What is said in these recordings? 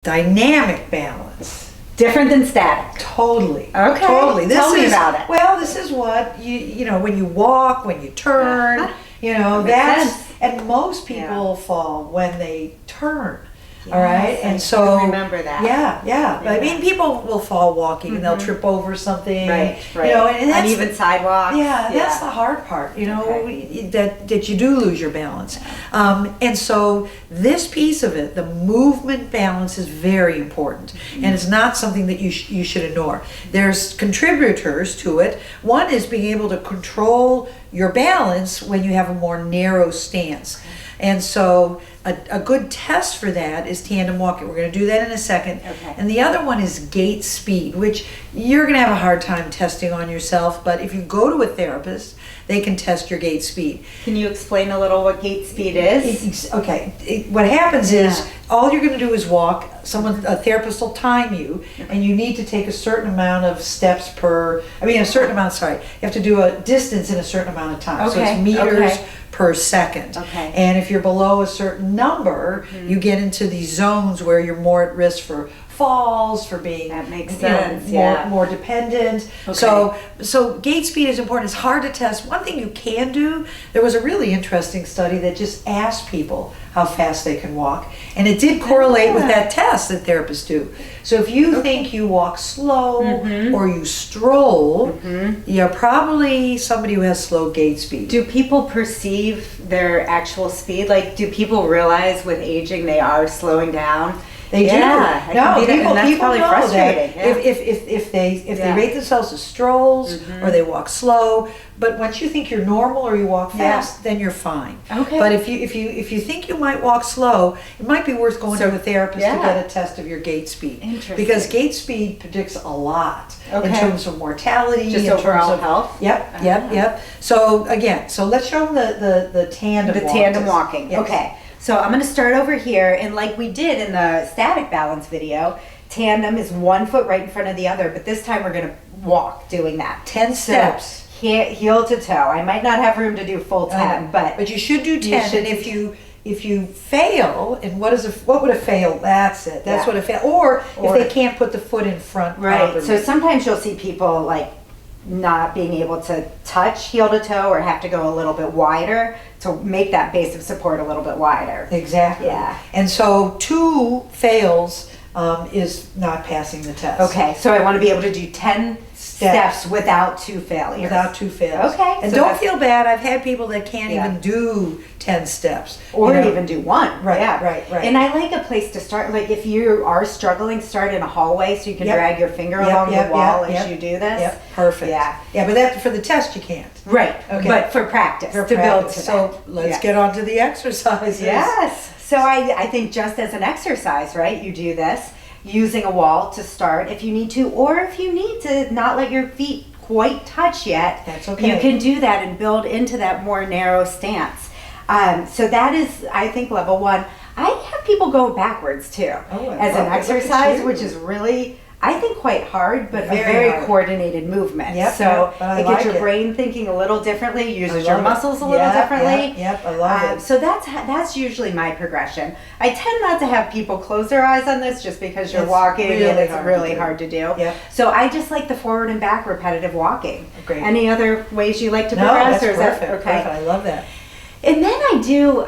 Dynamic balance. Different than static. Totally. Okay. Totally. Tell me about it. Well, this is what you know when you walk, when you turn, That and most people fall when they turn. Yes, all right, and so remember that. Yeah. I mean, people will fall walking and they'll trip over something. Right. And that's uneven sidewalks. Yeah, that's the hard part. That you do lose your balance, and so this piece of it, the movement balance, is very important, and it's not something that you should ignore. There's contributors to it. One is being able to control your balance when you have a more narrow stance. And so a good test for that is tandem walking. We're going to do that in a second. Okay. And the other one is gait speed, which you're going to have a hard time testing on yourself. But if you go to a therapist, they can test your gait speed. Can you explain a little what gait speed is? What happens is all you're going to do is walk. A therapist will time you, and you need to take a certain amount of steps you have to do a distance in a certain amount of time. So it's meters per second. Okay. And if you're below a certain number, you get into these zones where you're more at risk for falls, for being more dependent. Okay. So gait speed is important. It's hard to test. One thing you can do, there was a really interesting study that just asked people how fast they can walk, and it did correlate with that test that therapists do. So if you think you walk slow or you stroll, you're probably somebody who has slow gait speed. Do people perceive their actual speed? Like, do people realize with aging they are slowing down? They do. People probably know frustrating. That if they rate themselves as strolls or they walk slow, but once you think you're normal or you walk fast, then you're fine. Okay. But if you think you might walk slow, it might be worth going to a therapist to get a test of your gait speed. Interesting. Because gait speed predicts a lot in terms of mortality, just in overall terms of health. Yep. So again, let's show them the tandem. The tandem walking. Yes. Okay. So I'm going to start over here, and like we did in the static balance video, tandem is 1 foot right in front of the other, but this time we're going to walk doing that. 10 steps. Heel to toe. I might not have room to do full 10, but you should do 10. And if you fail, and what would a fail? That's it. That's what a fail. Or if they can't put the foot in front properly. So sometimes you'll see people like not being able to touch heel to toe or have to go a little bit wider to make that base of support a little bit wider. Exactly. Yeah. And so 2 fails is not passing the test. Okay, so I want to be able to do 10 steps without 2 failures. Without 2 fails. Okay. And don't feel bad. I've had people that can't even do 10 steps. Or even do 1. Right, yeah. right. And I like a place to start. Like if you are struggling, start in a hallway so you can drag your finger along the wall as you do this. Yep, perfect. Yeah, but for the test you can't. Right, okay. But for practice, to build to that. So let's get on to the exercises. Yes. So I think just as an exercise, right, you do this using a wall to start if you need to, or if you need to not let your feet quite touch yet, that's okay. You can do that and build into that more narrow stance. So that is, I think, level 1. I have people go backwards too as an exercise, which is really, I think, quite hard, but a very coordinated movement. Yep, so it gets your brain thinking a little differently, uses your muscles a little differently. Yep, I love it. So that's usually my progression. I tend not to have people close their eyes on this just because you're walking and it's really hard to do. Yep. So I just like the forward and back repetitive walking. Great. Any other ways you like to No, progress? that's perfect. Okay. Perfect. I love that. And then I do,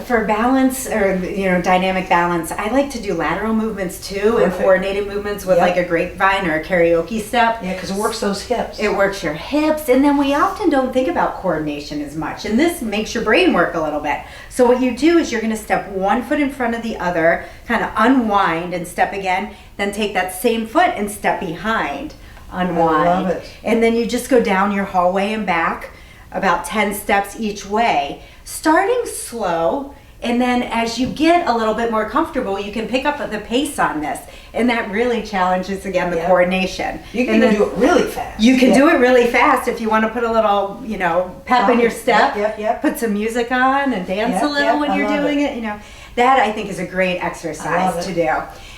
for balance or, dynamic balance, I like to do lateral movements too and coordinated movements with like a grapevine or a karaoke step. Yeah, because it works those hips. It works your hips, and then we often don't think about coordination as much, and this makes your brain work a little bit. So what you do is you're going to step 1 foot in front of the other, kind of unwind and step again, then take that same foot and step behind, unwind. I love it. And then you just go down your hallway and back, about 10 steps each way, starting slow, and then as you get a little bit more comfortable, you can pick up the pace on this, and that really challenges, again, the coordination. You can do it really fast. You can do it really fast if you want to put a little, pep in your step, put some music on and dance a little when you're doing it. That I think is a great exercise to do.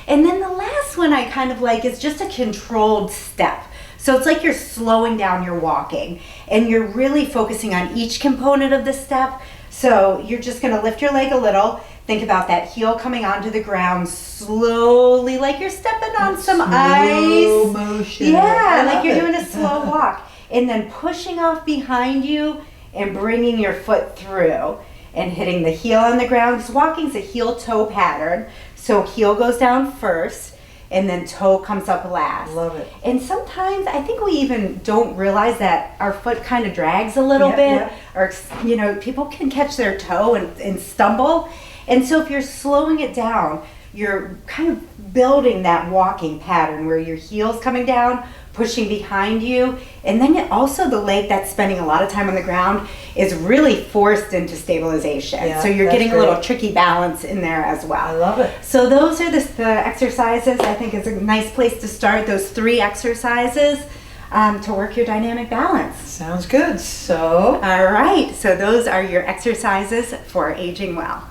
And then the last one I kind of like is just a controlled step. So it's like you're slowing down your walking and you're really focusing on each component of the step. So you're just going to lift your leg a little, Think about that heel coming onto the ground slowly, like you're stepping on some ice. Slow motion. Yeah, like you're doing a slow walk. And then pushing off behind you and bringing your foot through and hitting the heel on the ground. Because walking's a heel-toe pattern. So heel goes down first and then toe comes up last. Love it. And sometimes I think we even don't realize that our foot kind of drags a little bit. Or, you know, people can catch their toe and stumble. And so if you're slowing it down, you're kind of building that walking pattern where your heel's coming down, pushing behind you, and then also the leg that's spending a lot of time on the ground is really forced into stabilization. Yeah, so you're getting great. a little tricky balance in there as well. I love it. So those are the exercises. I think is a nice place to start, those 3 exercises to work your dynamic balance. Sounds good. So, All right, so those are your exercises for aging well.